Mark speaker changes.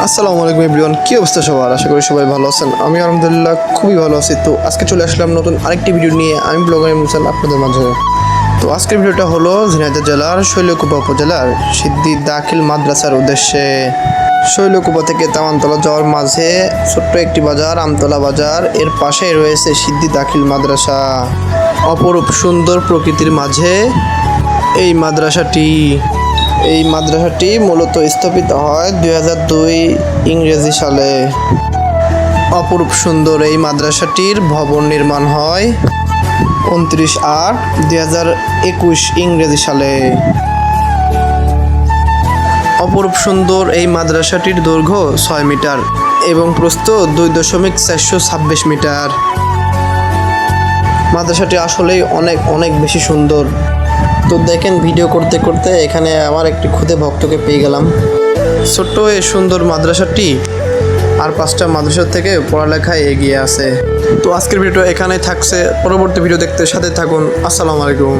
Speaker 1: আসসালামু আলাইকুম এভরিওয়ান, কী অবস্থা সবার? আশা করি সবাই ভালো আছেন। আমি আলহামদুলিল্লাহ খুবই ভালো আছি। তো আজকে চলে আসলাম নতুন আরেকটি ভিডিও নিয়ে। আমি ব্লগার ইমরুল আপনাদের মাঝে। তো আজকের ভিডিওটা হলো ঝিনাইদহ জেলার শৈলকুপা উপজেলার সিদ্দি দাখিল মাদ্রাসার উদ্দেশ্যে। শৈলকুপা থেকে তামানতলা যাওয়ার মাঝে ছোট্ট একটি বাজার, আমতলা বাজার, এর পাশেই রয়েছে সিদ্দি দাখিল মাদ্রাসা। অপরূপ সুন্দর প্রকৃতির মাঝে এই মাদ্রাসাটি মূলত স্থাপিত হয় 2002 ইংরেজি সালে। অপরূপ সুন্দর এই মাদ্রাসাটির ভবন নির্মাণ হয় 29/8/2021 ইংরেজি সালে। অপরূপ সুন্দর এই মাদ্রাসাটির দৈর্ঘ্য 6 মিটার এবং প্রস্থ 2.426 মিটার। মাদ্রাসাটি আসলেই অনেক অনেক বেশি সুন্দর। তো দেখেন, ভিডিও করতে করতে এখানে আমার একটি খুদে ভক্তকে পেয়ে গেলাম। ছোট্ট এই সুন্দর মাদ্রাসাটি আর 5টা মাদ্রাসার থেকে পড়ালেখায় এগিয়ে আছে। তো আজকের ভিডিওটা এখানেই থাকছে। পরবর্তী ভিডিও দেখতে সাথে থাকুন। আসসালামু আলাইকুম।